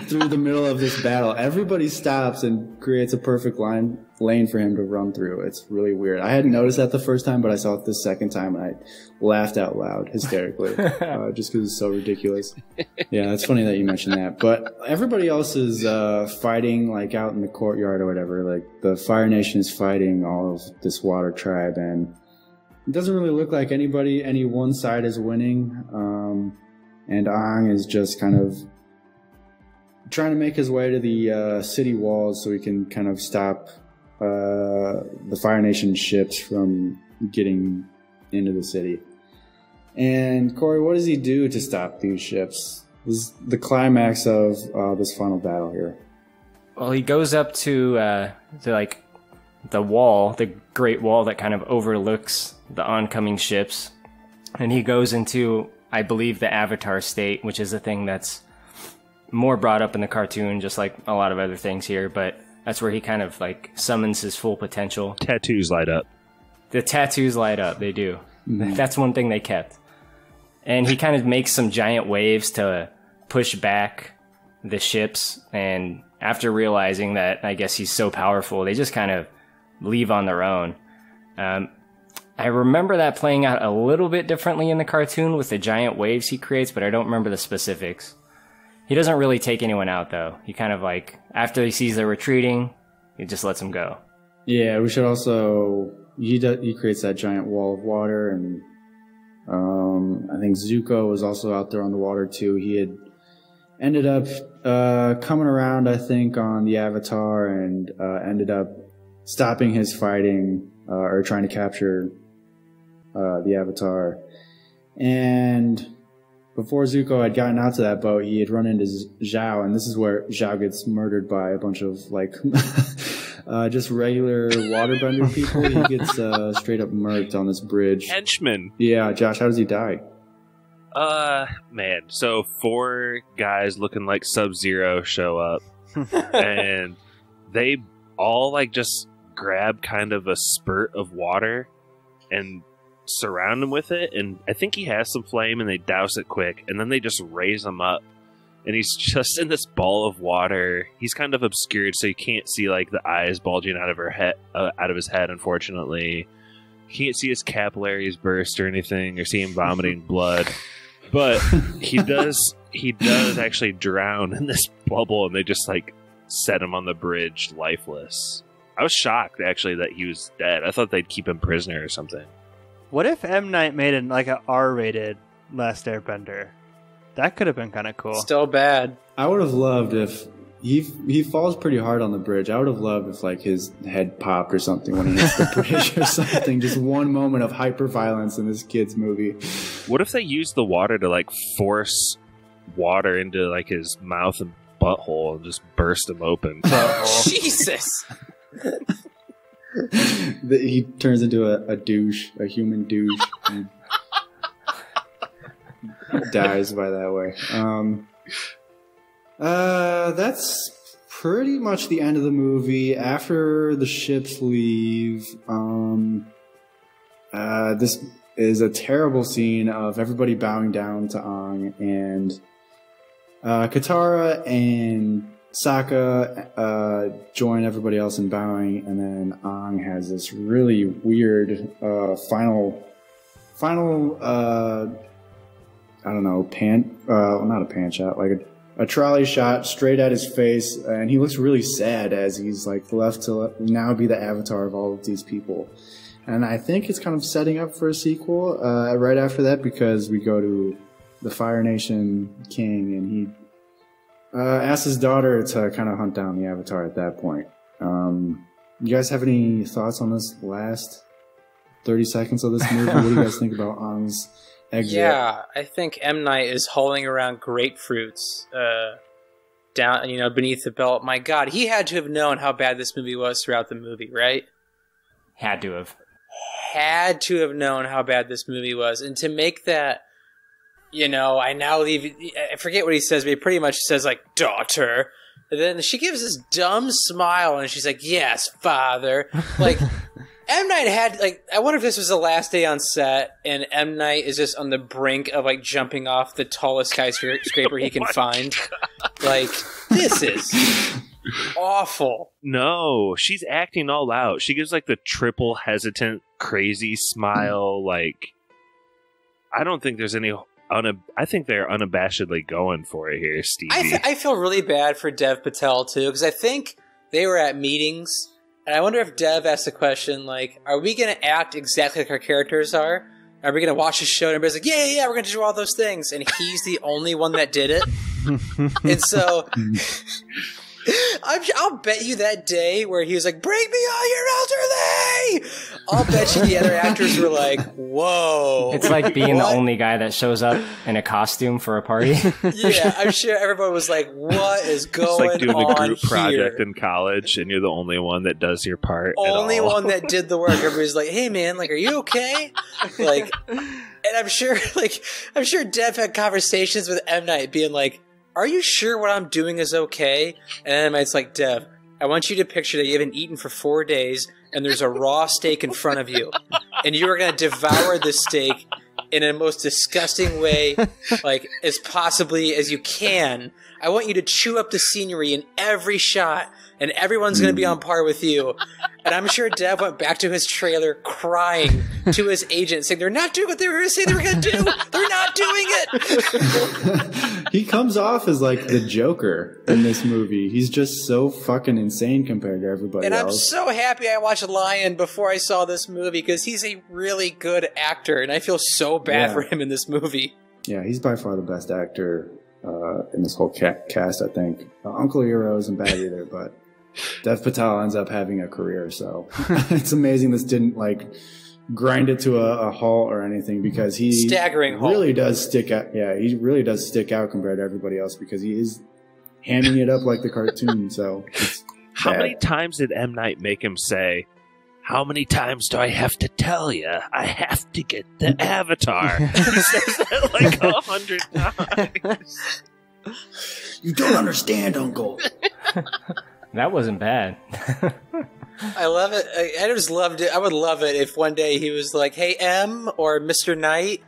through the middle of this battle. Everybody stops and creates a perfect lane for him to run through. It's really weird. I hadn't noticed that the first time, but I saw it the second time and I laughed out loud hysterically, just because it's so ridiculous. Yeah, it's funny that you mentioned that. But everybody else is fighting like out in the courtyard or whatever. Like the Fire Nation is fighting all of this water tribe, and it doesn't really look like any one side is winning. And Aang is just kind of trying to make his way to the city walls so he can kind of stop the Fire Nation ships from getting into the city. And Corey, what does he do to stop these ships? This is the climax of this final battle here. Well, he goes up to like wall, the Great Wall that kind of overlooks the oncoming ships. And he goes into, I believe, the Avatar state, which is a thing that's more brought up in the cartoon, just like a lot of other things here. But that's where he kind of like summons his full potential. Tattoos light up. The tattoos light up, they do. That's one thing they kept. And he kind of makes some giant waves to push back the ships. And after realizing that, I guess he's so powerful, they just kind of leave on their own. I remember that playing out a little bit differently in the cartoon with the giant waves he creates, but I don't remember the specifics. He doesn't really take anyone out, though. He kind of like, after he sees they're retreating, he just lets them go. Yeah, we should also... He creates that giant wall of water, and I think Zuko was also out there on the water, too. He had ended up coming around, I think, on the Avatar, and ended up stopping his fighting, or trying to capture the Avatar. And before Zuko had gotten out to that boat, he had run into Zhao, and this is where Zhao gets murdered by a bunch of, like, just regular waterbender people. He gets straight up murked on this bridge. Henchman. Yeah, Josh, how does he die? Man, so 4 guys looking like Sub-Zero show up, and they all, like, just grab kind of a spurt of water and surround him with it, and I think he has some flame, and they douse it quick, and then they just raise him up, and he's just in this ball of water. He's kind of obscured, so you can't see like the eyes bulging out of his head. Unfortunately, you can't see his capillaries burst or anything, or see him vomiting blood. But he does actually drown in this bubble, and they just like set him on the bridge lifeless. I was shocked actually that he was dead. I thought they'd keep him prisoner or something. What if M. Night made an R-rated Last Airbender? That could have been kind of cool. Still bad. I would have loved if he falls pretty hard on the bridge. I would have loved if like his head popped or something when he hits the bridge or something. Just one moment of hyper violence in this kid's movie. What if they used the water to like force water into like his mouth and butthole and just burst him open? Jesus. He turns into a douche, a human douche, and dies by that way. That's pretty much the end of the movie. After the ships leave, this is a terrible scene of everybody bowing down to Aang, and Katara and Sokka join everybody else in bowing, and then Aang has this really weird final I don't know, not a pan shot, like a trolley shot straight at his face, and he looks really sad as he's like left to now be the avatar of all of these people. And I think it's kind of setting up for a sequel right after that, because we go to the Fire Nation King, and he asks his daughter to kind of hunt down the Avatar at that point. You guys have any thoughts on this last 30 seconds of this movie? What do you guys think about Aang's exit? Yeah, I think M. Night is hauling around grapefruits down, beneath the belt. My God, he had to have known how bad this movie was throughout the movie, right? Had to have known how bad this movie was. And to make that, I now leave, I forget what he says, but he pretty much says, like, daughter. And then she gives this dumb smile, and she's like, yes, father. Like, M. Night had, like, I wonder if this was the last day on set, and M. Night is just on the brink of, like, jumping off the tallest skyscraper he can find. Like, this is awful. No, she's acting all out. She gives, like, the triple hesitant, crazy smile. Like, I don't think there's any... I think they're unabashedly going for it here, Stevie. I feel really bad for Dev Patel, too, because I think they were at meetings, and I wonder if Dev asked the question, like, are we going to act exactly like our characters are? Are we going to watch the show and everybody's like, yeah, we're going to do all those things, and he's the only one that did it? And so I'll bet you that day where he was like, "Bring me all your elderly," I'll bet you the other actors were like, "Whoa!" It's like being the only guy that shows up in a costume for a party. Yeah, I'm sure everyone was like, "What is going on?" It's like doing a group here? project in college, and you're the only one that does your part. Only one that did the work. Everybody's like, "Hey, man, like, are you okay?" Like, and I'm sure Dev had conversations with M. Night, being like, "Are you sure what I'm doing is okay?" And M. Night's like, "Dev, I want you to picture that you haven't eaten for 4 days, and there's a raw steak in front of you, and you are going to devour this steak in the most disgusting way, like as possibly as you can. I want you to chew up the scenery in every shot, and everyone's going to be on par with you." And I'm sure Dev went back to his trailer crying to his agent, saying, "They're not doing what they were going to say they were going to do. They're not doing it." He comes off as like the Joker in this movie. He's just so fucking insane compared to everybody else. And I'm so happy I watched Lion before I saw this movie, because he's a really good actor, and I feel so bad for him in this movie. Yeah, he's by far the best actor in this whole cast, I think. Uncle Hero isn't bad either, but Dev Patel ends up having a career, so it's amazing this didn't like grind it to a halt or anything, because he staggering really does stick out. Yeah, he really does stick out compared to everybody else, because he is hamming it up like the cartoon. So how many times did M. Night make him say, "How many times do I have to tell you? I have to get the Avatar." He says that like 100 times. You don't understand, Uncle. That wasn't bad. I love it. I just loved it. I would love it if one day he was like, "Hey, M," or "Mr. Knight,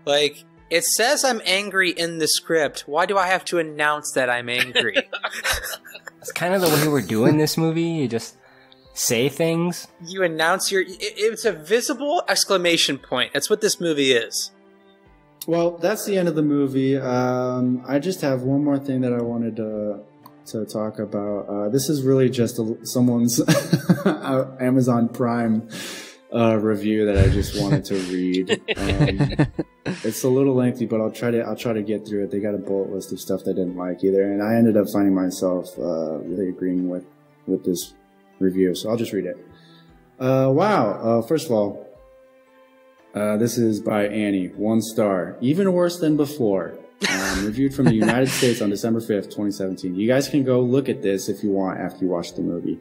like, it says I'm angry in the script. Why do I have to announce that I'm angry?" It's kind of the way we're doing this movie. You just say things. You announce it's a visible exclamation point. That's what this movie is. Well, that's the end of the movie. I just have one more thing that I wanted to talk about. This is really just someone's Amazon Prime review that I just wanted to read. It's a little lengthy, but I'll try to get through it. They got a bullet list of stuff they didn't like either, and I ended up finding myself really agreeing with this review, so I'll just read it. Wow. First of all, this is by Annie. 1 star. Even worse than before. Reviewed from the United States on December 5th, 2017. You guys can go look at this if you want after you watch the movie.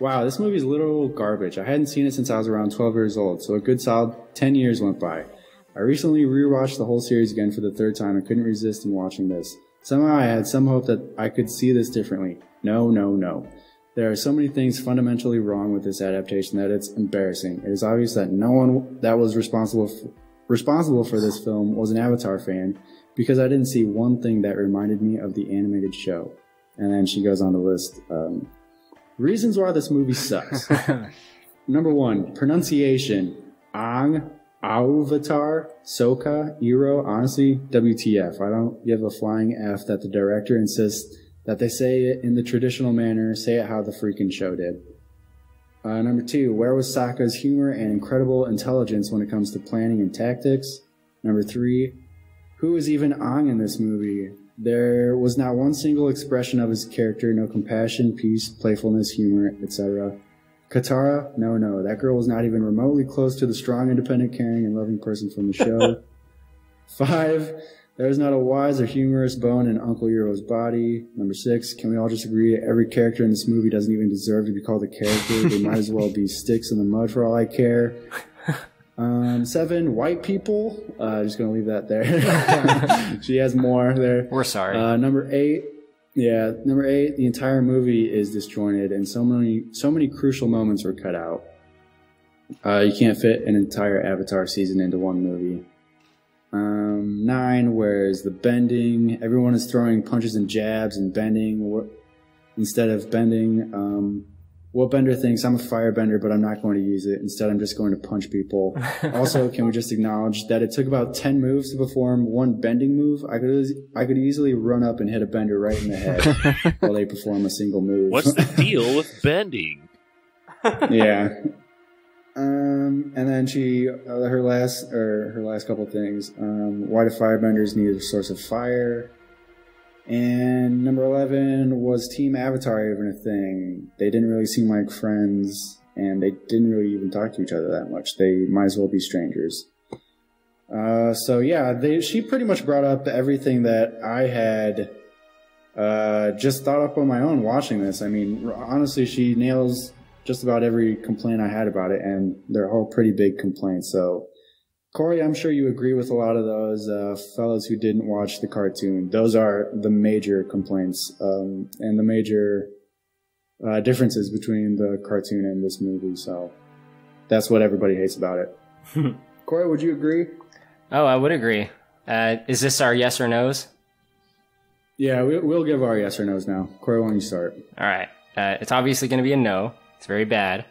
Wow, this movie is literal garbage. I hadn't seen it since I was around 12 years old, so a good solid 10 years went by. I recently rewatched the whole series again for the 3rd time and couldn't resist in watching this. Somehow I had some hope that I could see this differently. No. There are so many things fundamentally wrong with this adaptation that it's embarrassing. It is obvious that no one that was responsible for this film was an Avatar fan, because I didn't see one thing that reminded me of the animated show. And then she goes on to list reasons why this movie sucks. Number 1, pronunciation. Aang, Avatar, Sokka, Iro, honestly, WTF. I don't give a flying F that the director insists that they say it in the traditional manner, say it how the freaking show did. Number 2, where was Sokka's humor and incredible intelligence when it comes to planning and tactics? Number 3, who is even Aang in this movie? There was not one single expression of his character, no compassion, peace, playfulness, humor, etc. Katara? No, that girl was not even remotely close to the strong, independent, caring, and loving person from the show. 5, there is not a wise or humorous bone in Uncle Euro's body. Number 6, can we all just agree that every character in this movie doesn't even deserve to be called a character? They might as well be sticks in the mud for all I care. 7, white people. Just gonna leave that there. She has more there. We're sorry. Number 8. Yeah, number 8. The entire movie is disjointed, and so many crucial moments were cut out. You can't fit an entire Avatar season into one movie. 9. Whereas the bending, everyone is throwing punches and jabs and bending instead of bending. Waterbender thinks I'm a firebender, but I'm not going to use it. Instead, I'm just going to punch people. Also, can we just acknowledge that it took about 10 moves to perform one bending move? I could easily run up and hit a bender right in the head while they perform a single move. What's the deal with bending? Yeah. And then her last couple things. Why do firebenders need a source of fire? And number 11, was Team Avatar even a thing? They didn't really seem like friends, and they didn't really even talk to each other that much. They might as well be strangers. So yeah, she pretty much brought up everything that I had just thought up on my own watching this. I mean, honestly, she nails just about every complaint I had about it, and they're all pretty big complaints. So, Corey, I'm sure you agree with a lot of those fellows who didn't watch the cartoon. Those are the major complaints and the major differences between the cartoon and this movie. So that's what everybody hates about it. Corey, would you agree? Oh, I would agree. Is this our yes or no's? Yeah, we'll give our yes or no's now. Corey, why don't you start? All right. It's obviously going to be a no. It's very bad.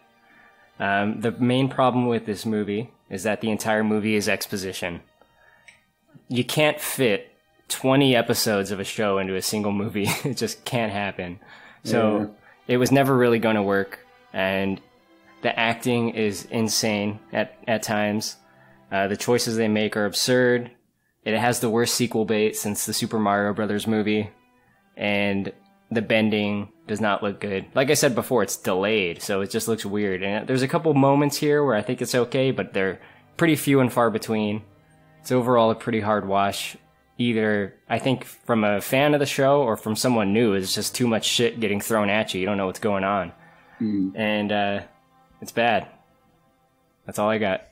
The main problem with this movie is that the entire movie is exposition. You can't fit 20 episodes of a show into a single movie. It just can't happen. So it was never really going to work. And the acting is insane at times. The choices they make are absurd. It has the worst sequel bait since the Super Mario Brothers movie. And the bending does not look good. Like I said before, it's delayed, so it just looks weird. And there's a couple moments here where I think it's okay, but they're pretty few and far between. It's overall a pretty hard watch. Either, I think, from a fan of the show or from someone new, it's just too much shit getting thrown at you. You don't know what's going on. And it's bad. That's all I got.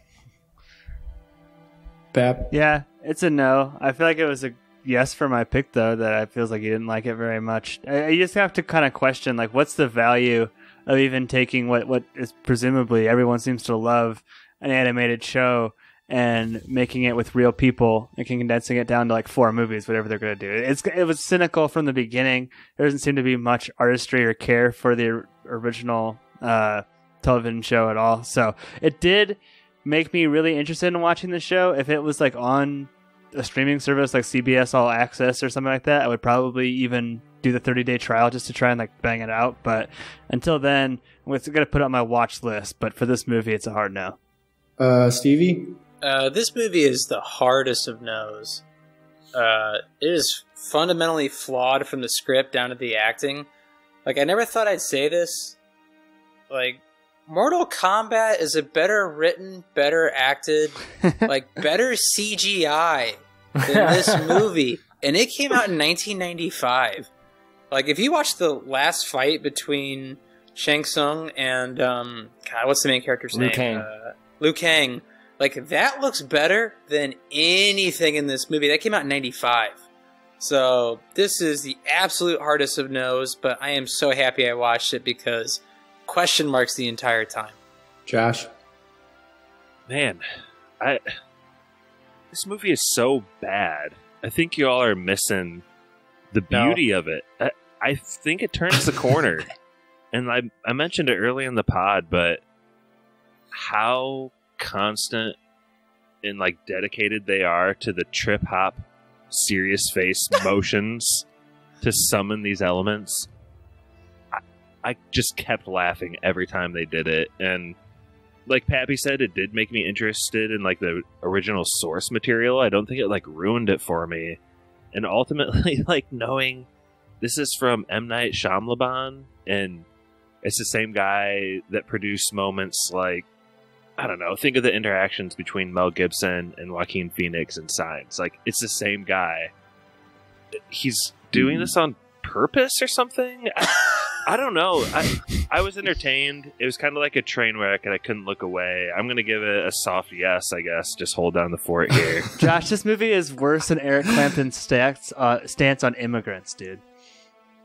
Pap? Yeah, it's a no. I feel like it was a yes for my pick, though, that I feels like you didn't like it very much. You just have to kind of question, like, what's the value of even taking what is presumably everyone seems to love, an animated show, and making it with real people and condensing it down to like 4 movies, whatever they're going to do. It was cynical from the beginning. There doesn't seem to be much artistry or care for the original television show at all. So it did make me really interested in watching the show. If it was like on a streaming service like CBS All Access or something like that, I would probably even do the 30-day trial just to try and like bang it out. But until then, I'm going to put it on my watch list. But for this movie, it's a hard no. Stevie? This movie is the hardest of no's. It is fundamentally flawed from the script down to the acting. Like, I never thought I'd say this. Like, Mortal Kombat is a better written, better acted, like better CGI than this movie. And it came out in 1995. Like, if you watch the last fight between Shang Tsung and, God, what's the main character's name? Kang. Liu Kang. Like, that looks better than anything in this movie. That came out in 95. So, this is the absolute hardest of no's, but I am so happy I watched it because question marks the entire time. Josh? Man, this movie is so bad. I think you all are missing the beauty of it. I think it turns the corner. And I mentioned it early in the pod, but how constant and like dedicated they are to the trip hop serious face motions to summon these elements. I just kept laughing every time they did it. And like Pappy said, it did make me interested in like the original source material. I don't think it like ruined it for me. And ultimately, like knowing this is from M. Night Shyamalan and it's the same guy that produced moments like, I don't know, think of the interactions between Mel Gibson and Joaquin Phoenix and Signs. Like, it's the same guy. He's doing this on purpose or something? I don't know. I was entertained. It was kind of like a train wreck, and I couldn't look away. I'm going to give it a soft yes, I guess. Just hold down the fort here. Josh, this movie is worse than Eric Clapton's stance on immigrants, dude.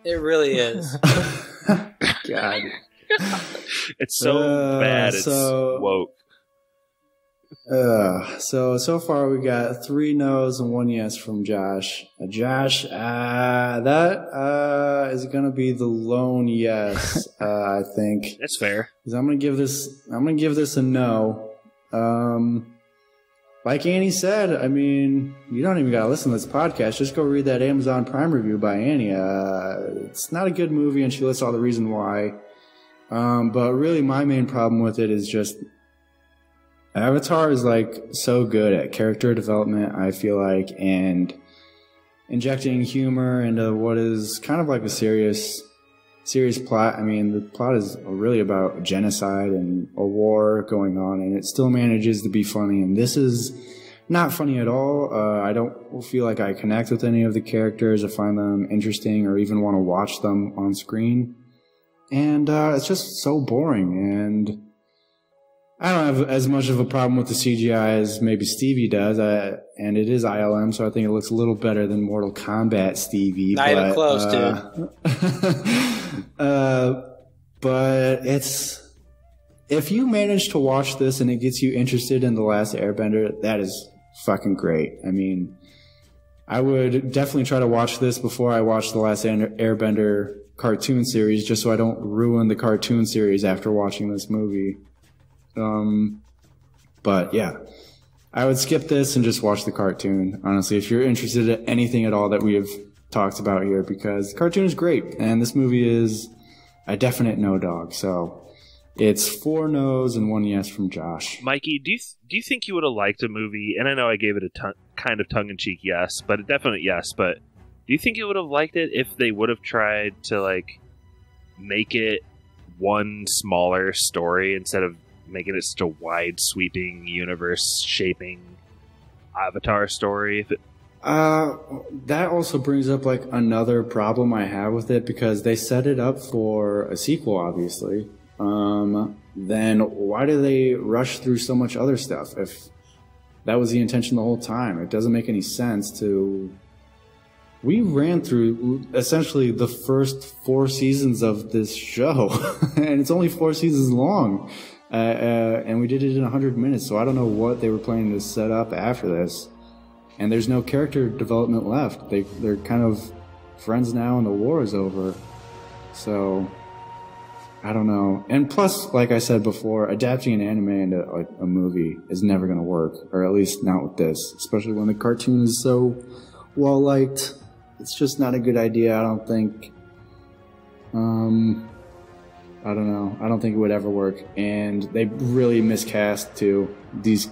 It really is. God. It's so bad. It's woke. So far we got 3 no's and 1 yes from Josh. Josh, that is gonna be the lone yes. I think that's fair. 'Cause I'm gonna give this a no. Like Annie said, I mean, you don't even gotta listen to this podcast. Just go read that Amazon Prime review by Annie. It's not a good movie, and she lists all the reason why. But really, my main problem with it is just Avatar is like so good at character development, I feel like, and injecting humor into what is kind of like a serious serious plot. I mean, the plot is really about genocide and a war going on, and it still manages to be funny. And this is not funny at all. I don't feel like I connect with any of the characters or find them interesting or even want to watch them on screen. And it's just so boring. And I don't have as much of a problem with the CGI as maybe Stevie does. And it is ILM, so I think it looks a little better than Mortal Kombat Stevie. Not even close, dude. But it's... If you manage to watch this and it gets you interested in The Last Airbender, that is fucking great. I mean, I would definitely try to watch this before I watch The Last Airbender cartoon series, just so I don't ruin the cartoon series after watching this movie. But yeah, I would skip this and just watch the cartoon, honestly, if you're interested in anything at all that we have talked about here, because the cartoon is great, and this movie is a definite no dog, so... It's 4 no's and 1 yes from Josh. Mikey, do you think you would have liked a movie? And I know I gave it a kind of tongue-in-cheek yes, but a definite yes. But do you think you would have liked it if they would have tried to like make it one smaller story instead of making it such a wide, sweeping, universe-shaping Avatar story? That also brings up like another problem I have with it, because they set it up for a sequel, obviously. Then why do they rush through so much other stuff if that was the intention the whole time? It doesn't make any sense to... We ran through essentially the first 4 seasons of this show, and it's only 4 seasons long, and we did it in 100 minutes, so I don't know what they were planning to set up after this. And there's no character development left. They're kind of friends now and the war is over, so... I don't know. And plus, like I said before, adapting an anime into like a movie is never going to work, or at least not with this, especially when the cartoon is so well liked. It's just not a good idea, I don't think. I don't know. I don't think it would ever work. And they really miscast too these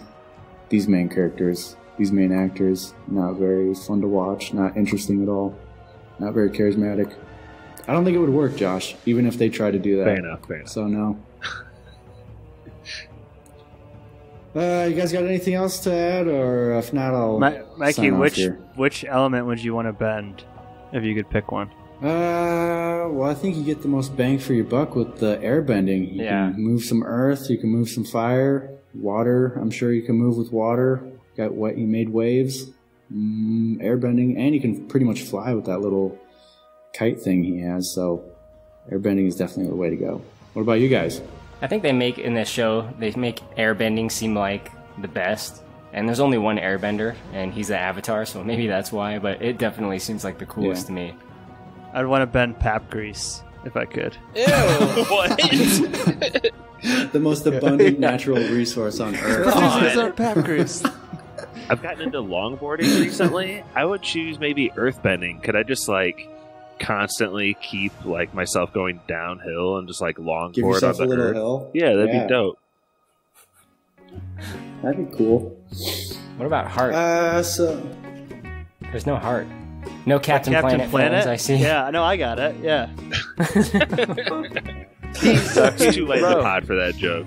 main characters, these main actors. Not very fun to watch, not interesting at all, not very charismatic. I don't think it would work, Josh, even if they try to do that. Fair enough. So, no. You guys got anything else to add? Or if not, I'll Mikey, here. which element would you want to bend if you could pick one? Well, I think you get the most bang for your buck with the airbending. You can move some earth, you can move some fire, water. I'm sure you can move with water. You made waves, airbending, and you can pretty much fly with that little kite thing he has, so airbending is definitely the way to go. What about you guys? I think they make airbending seem like the best, and there's only one airbender, and he's the Avatar, so maybe that's why, but it definitely seems like the coolest to me. I'd want to bend pap grease if I could. Ew! What? The most abundant natural resource on Earth. Pap grease. I've gotten into longboarding recently. I would choose maybe earthbending. Could I just like constantly keep like myself going downhill and just like longboard Give yourself on the a little earth? hill? Yeah, that'd be dope. That'd be cool. What about heart? There's no heart. No Captain Planet fans, I see. Yeah, no, I got it. Yeah. It's too late in the pod for that joke.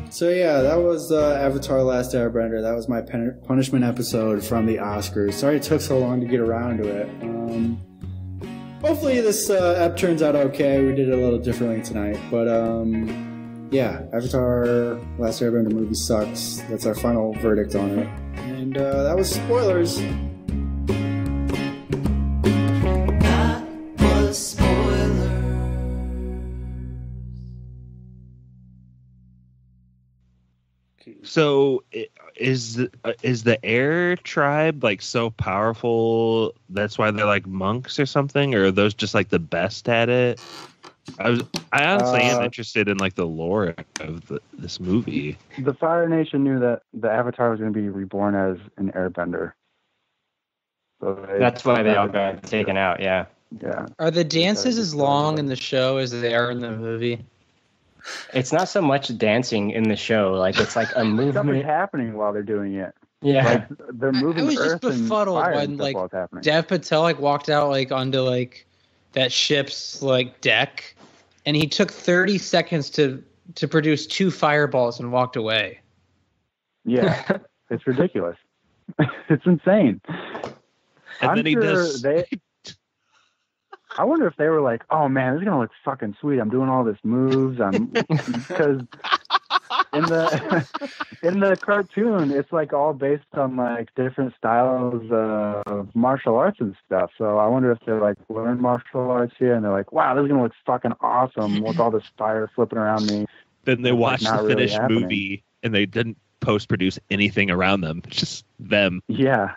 So yeah, that was Avatar: Last Airbender. That was my punishment episode from the Oscars. Sorry it took so long to get around to it. Hopefully this ep turns out okay. We did it a little differently tonight, but yeah, Avatar: Last Airbender movie sucks. That's our final verdict on it. And that was spoilers. So is the air tribe like so powerful that's why they're like monks or something, or are those just like the best at it? I honestly am interested in like the lore of this movie. The Fire Nation knew that the Avatar was going to be reborn as an airbender. So that's why they all got taken out, yeah. Yeah. Are the dances as long in the show as they are in the movie? It's not so much dancing in the show, like it's like a movement. Stuff is happening while they're doing it. Yeah. Like they're moving I was just earth and befuddled fire when and stuff like while it's happening. Dev Patel like walked out like onto like that ship's like deck, and he took 30 seconds to produce 2 fireballs and walked away. Yeah, it's ridiculous. It's insane. And then he does. I wonder if they were like, "Oh man, this is gonna look fucking sweet. I'm doing all this moves. Because in the cartoon, it's like all based on like different styles of martial arts and stuff. So I wonder if they're like learned martial arts here, and they're like, "Wow, this is gonna look fucking awesome with all this fire flipping around me." Then they watched the really finished happening. movie, and they didn't post-produce anything around them. It's just them. Yeah.